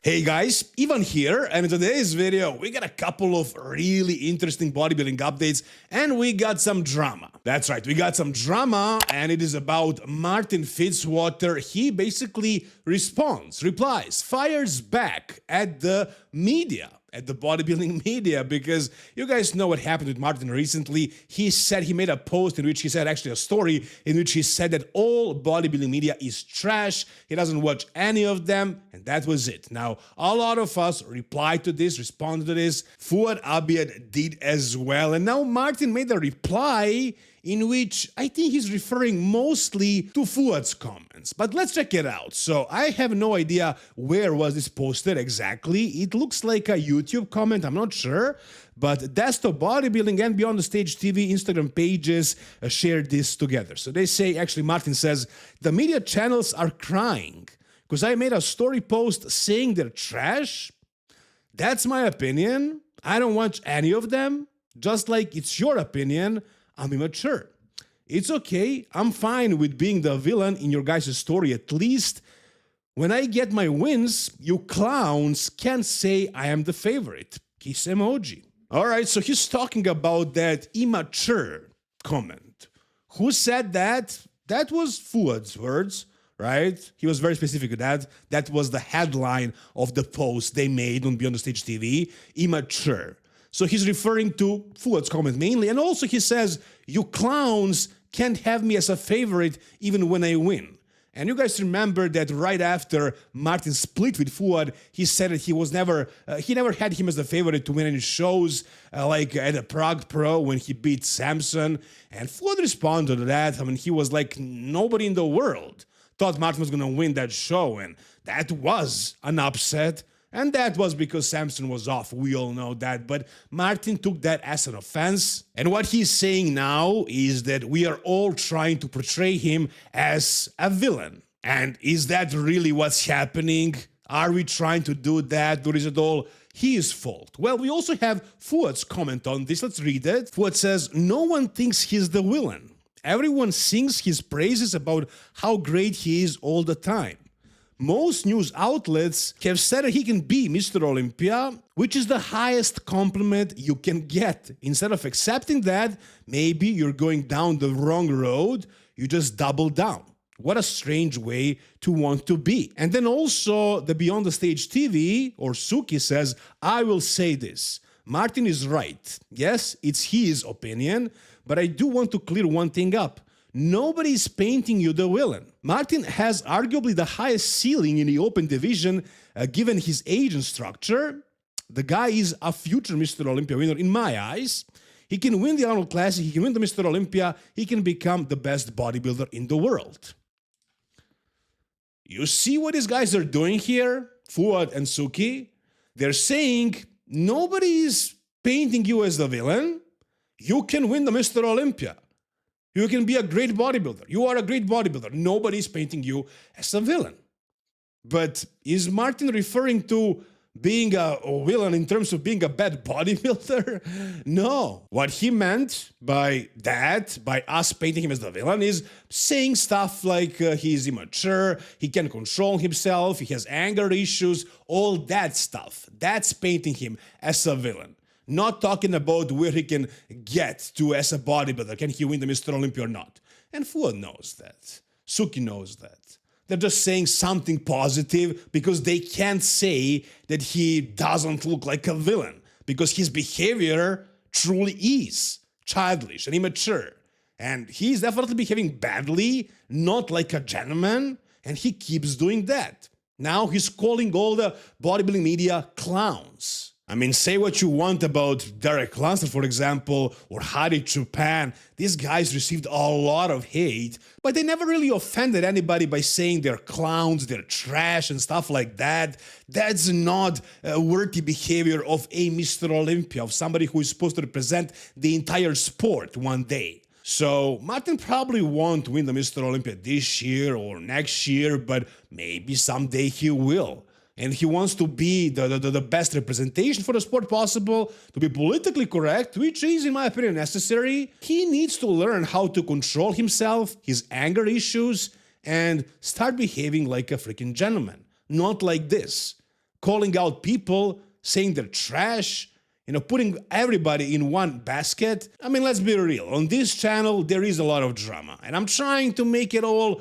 Hey guys, Ivan here, and in today's video we got a couple of really interesting bodybuilding updates and we got some drama. That's right, we got some drama and it is about Martin Fitzwater. He basically replies, fires back at the media. At the bodybuilding media, because you guys know what happened with Martin recently. He made a post in which he said, actually a story, in which he said that all bodybuilding media is trash, he doesn't watch any of them, and that was it. Now, a lot of us responded to this, Fouad Abiad did as well, and now Martin made a reply in which I think he's referring mostly to Fouad's comments. But let's check it out. So I have no idea where was this posted exactly. It looks like a YouTube comment, I'm not sure. But Desktop Bodybuilding and Beyond the Stage TV Instagram pages shared this together. So they say, actually Martin says, the media channels are crying because I made a story post saying they're trash. That's my opinion. I don't watch any of them. Just like it's your opinion, I'm immature. It's okay, I'm fine with being the villain in your guys' story. At least when I get my wins, you clowns can't say I am the favorite. Kiss emoji. Alright, so he's talking about that immature comment. Who said that? That was Fouad's words, right? He was very specific with that. That was the headline of the post they made on Beyond the Stage TV, immature. So he's referring to Fouad's comment mainly, and also he says, you clowns can't have me as a favorite even when I win. And you guys remember that right after Martin split with Fouad, he said that he never had him as the favorite to win any shows, like at a Prague Pro when he beat Samson. And Fouad responded to that. I mean, he was like, nobody in the world thought Martin was going to win that show, and that was an upset. And that was because Samson was off, we all know that, but Martin took that as an offense. And what he's saying now is that we are all trying to portray him as a villain. And is that really what's happening? Are we trying to do that, or is it all his fault? Well, we also have Fouad's comment on this, let's read it. Fouad says, no one thinks he's the villain. Everyone sings his praises about how great he is all the time. Most news outlets have said that he can be Mr. Olympia, which is the highest compliment you can get. Instead of accepting that, maybe you're going down the wrong road, you just double down. What a strange way to want to be. And then also the Beyond the Stage TV, or Suki, says, I will say this. Martin is right. Yes, it's his opinion, but I do want to clear one thing up. Nobody is painting you the villain. Martin has arguably the highest ceiling in the open division, given his age and structure. The guy is a future Mr. Olympia winner in my eyes. He can win the Arnold Classic, he can win the Mr. Olympia, he can become the best bodybuilder in the world. You see what these guys are doing here, Fouad and Suki? They're saying, nobody is painting you as the villain. You can win the Mr. Olympia. You can be a great bodybuilder. You are a great bodybuilder. Nobody's painting you as a villain. But is Martin referring to being a villain in terms of being a bad bodybuilder? No. What he meant by that, by us painting him as the villain, is saying stuff like he's immature, he can't control himself, he has anger issues, all that stuff. That's painting him as a villain. Not talking about where he can get to as a bodybuilder. Can he win the Mr. Olympia or not? And Fouad knows that. Suki knows that. They're just saying something positive because they can't say that he doesn't look like a villain, because his behavior truly is childish and immature. And he's definitely behaving badly, not like a gentleman, and he keeps doing that. Now he's calling all the bodybuilding media clowns. I mean, say what you want about Derek Lansford, for example, or Hadi Choopan. These guys received a lot of hate, but they never really offended anybody by saying they're clowns, they're trash, and stuff like that. That's not a worthy behavior of a Mr. Olympia, of somebody who is supposed to represent the entire sport one day. So Martin probably won't win the Mr. Olympia this year or next year, but maybe someday he will. And he wants to be the best representation for the sport possible, to be politically correct, which is, in my opinion, necessary. He needs to learn how to control himself, his anger issues, and start behaving like a freaking gentleman. Not like this. calling out people, saying they're trash, putting everybody in one basket. I mean, let's be real. On this channel, there is a lot of drama. And I'm trying to make it all,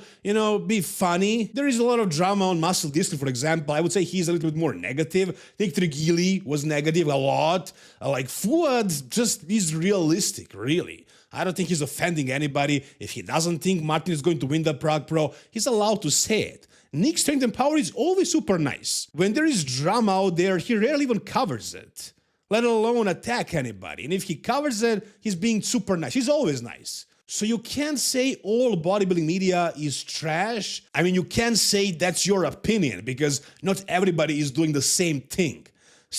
be funny. There is a lot of drama on Muscle Discipline, for example. I would say he's a little bit more negative. Nick Trigili was negative a lot. Like Fuad just is realistic, really. I don't think he's offending anybody. If he doesn't think Martin is going to win the Prague Pro, he's allowed to say it. Nick's strength and power is always super nice. When there is drama out there, he rarely even covers it, let alone attack anybody. And if he covers it, he's being super nice. He's always nice. So you can't say all bodybuilding media is trash. I mean, you can't say that's your opinion because not everybody is doing the same thing.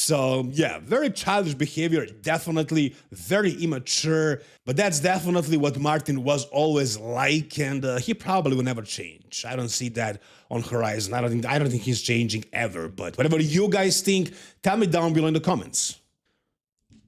So yeah, very childish behavior, definitely very immature, but that's definitely what Martin was always like, and he probably will never change. I don't see that on horizon. I don't think he's changing ever, but whatever you guys think, tell me down below in the comments.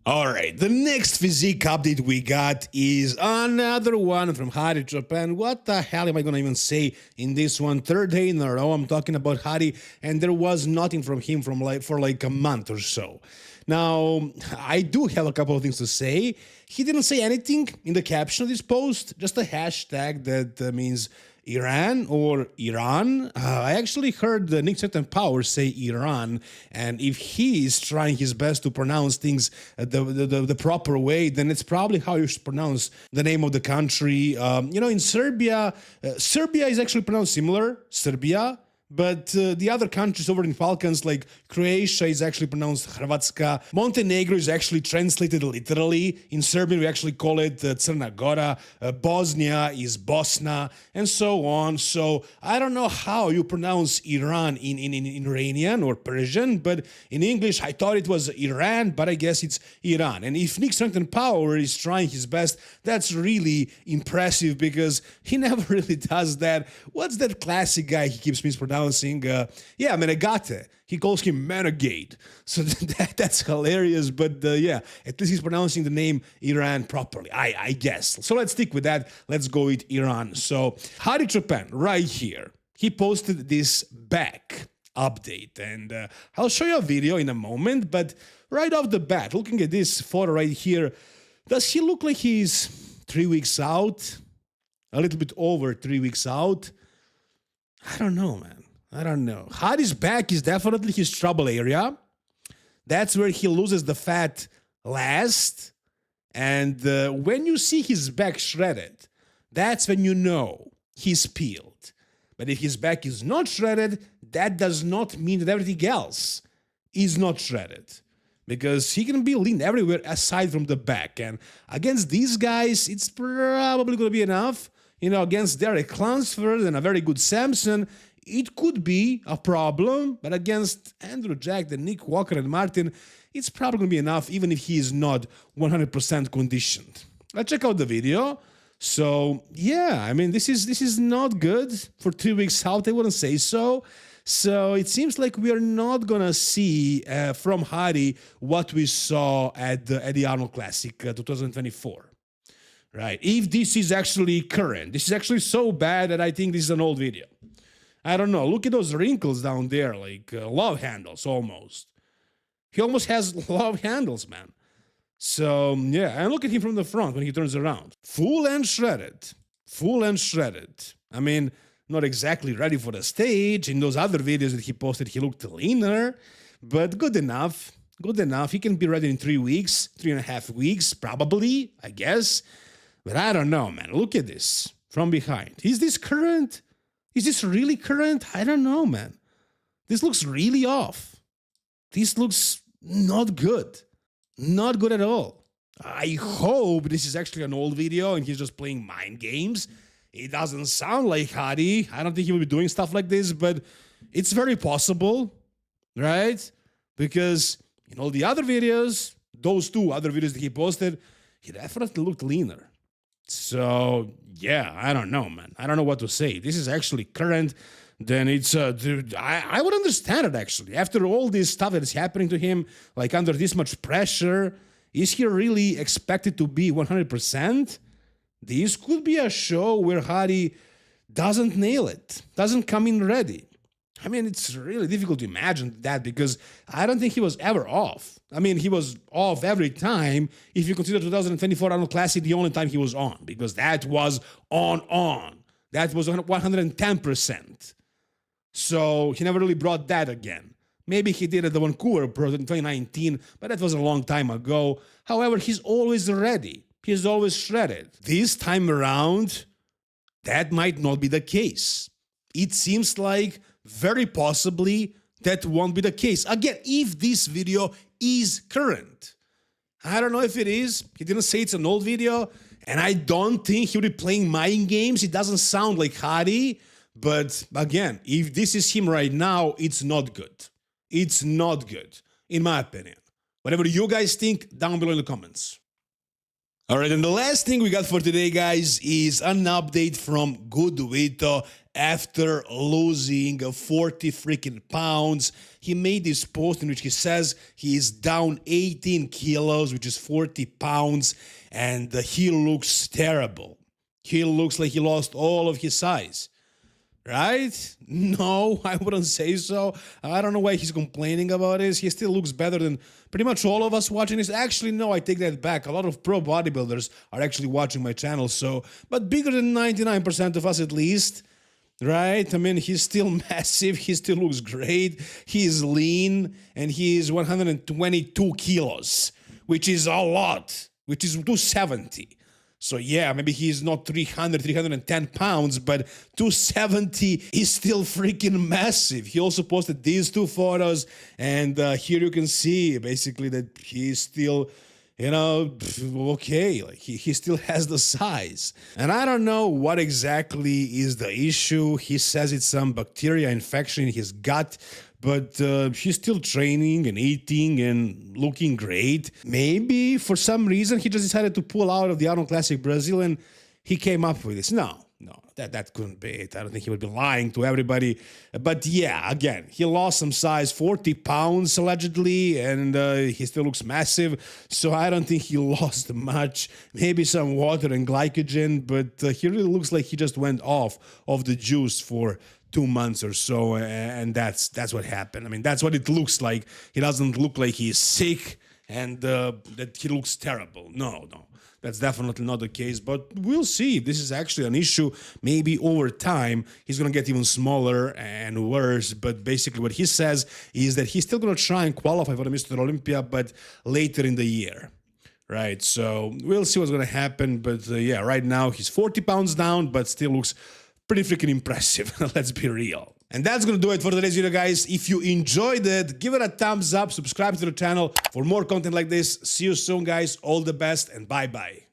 Alright, the next physique update we got is another one from Hadi Choopan. What the hell am I gonna even say in this one? Third day in a row I'm talking about Hadi, and there was nothing from him for like a month or so. Now, I do have a couple of things to say. He didn't say anything in the caption of this post, just a hashtag that means Iran or Iran. I actually heard Nick Strength Power say Iran, and if he is trying his best to pronounce things the proper way, then it's probably how you should pronounce the name of the country. In Serbia, Serbia is actually pronounced similar, Serbia. But the other countries over in Balkans, like Croatia, is actually pronounced Hrvatska. Montenegro is actually translated literally. In Serbian, we actually call it Crna Gora. Bosnia is Bosna, and so on. So I don't know how you pronounce Iran in Iranian or Persian, but in English, I thought it was Iran, but I guess it's Iran. And if Nick Strength and Power is trying his best, that's really impressive because he never really does that. What's that classic guy he keeps mispronouncing? Menegate. He calls him Menegate. So that's hilarious, but yeah, at least he's pronouncing the name Iran properly, I guess. So let's stick with that. Let's go with Iran. So Hadi Choopan, right here, he posted this back update, and I'll show you a video in a moment, but right off the bat, looking at this photo right here, does he look like he's 3 weeks out? A little bit over 3 weeks out? I don't know, man. I don't know. Hadi's back is definitely his trouble area. That's where he loses the fat last. And when you see his back shredded, that's when you know he's peeled. But if his back is not shredded, that does not mean that everything else is not shredded. Because he can be lean everywhere aside from the back. And against these guys, it's probably going to be enough. Against Derek Lunsford and a very good Samson, it could be a problem, but against Andrew Jack, and Nick Walker and Martin, it's probably going to be enough, even if he is not 100% conditioned. Let's check out the video. So, yeah, I mean, this is not good for 3 weeks out, I wouldn't say so. So it seems like we are not going to see from Hadi what we saw at the Eddie Arnold Classic 2024. Right, if this is actually current, this is actually so bad that I think this is an old video. I don't know, look at those wrinkles down there, like love handles almost. He almost has love handles, man. So, yeah, and look at him from the front when he turns around. Full and shredded. Full and shredded. I mean, not exactly ready for the stage. In those other videos that he posted, he looked leaner, but good enough. Good enough. He can be ready in 3 weeks, 3.5 weeks, probably, I guess. But I don't know, man. Look at this from behind. Is this current? Is this really current? I don't know, man. This looks really off. This looks not good. Not good at all. I hope this is actually an old video and he's just playing mind games. It doesn't sound like Hadi. I don't think he will be doing stuff like this, but it's very possible, right? Because in all the other videos, those 2 other videos that he posted, he definitely looked leaner. So, yeah, I don't know, man. I don't know what to say. This is actually current. Then it's, dude, I would understand it, actually. After all this stuff that is happening to him, like under this much pressure, is he really expected to be 100%? This could be a show where Hadi doesn't nail it, doesn't come in ready. I mean, it's really difficult to imagine that because I don't think he was ever off. I mean, he was off every time if you consider 2024 Arnold Classic the only time he was on, because that was on. That was 110%. So he never really brought that again. Maybe he did at the Vancouver Pro in 2019, but that was a long time ago. However, he's always ready. He's always shredded. This time around, that might not be the case. It seems like very possibly that won't be the case. Again, if this video is current. I don't know if it is. He didn't say it's an old video, and I don't think he'll be playing mind games. It doesn't sound like Hadi, but again, if this is him right now, it's not good. It's not good, in my opinion. Whatever you guys think, down below in the comments. All right, and the last thing we got for today, guys, is an update from Good Vito after losing 40 freaking pounds. He made this post in which he says he is down 18 kilos, which is 40 pounds, and he looks terrible. He looks like he lost all of his size. Right? No, I wouldn't say so. I don't know why he's complaining about this. He still looks better than pretty much all of us watching this. Actually, no, I take that back. A lot of pro bodybuilders are actually watching my channel, so, but bigger than 99% of us at least. Right? I mean, he's still massive. He still looks great. He's lean, and he is 122 kilos, which is a lot, which is 270. So yeah, maybe he's not 310 pounds, but 270 is still freaking massive. He also posted these two photos, and here you can see basically that he's still, you know, okay, like he still has the size. And I don't know what exactly is the issue. He says it's some bacteria infection in his gut, but he's still training and eating and looking great. Maybe for some reason he just decided to pull out of the Arnold Classic Brazil and he came up with this. No, that couldn't be it. I don't think he would be lying to everybody. But yeah, again, he lost some size, 40 pounds allegedly, and he still looks massive. So I don't think he lost much. Maybe some water and glycogen, but he really looks like he just went off of the juice for 2 months or so, and that's what happened. I mean, that's what it looks like. He doesn't look like he's sick and that he looks terrible. No, that's definitely not the case, but we'll see if this is actually an issue. Maybe over time, he's going to get even smaller and worse, but basically what he says is that he's still going to try and qualify for the Mr. Olympia, but later in the year. Right, so we'll see what's going to happen, but yeah, right now he's 40 pounds down, but still looks pretty freaking impressive. Let's be real. And that's gonna do it for today's video, guys. If you enjoyed it, give it a thumbs up, subscribe to the channel for more content like this. See you soon, guys. All the best, and bye-bye.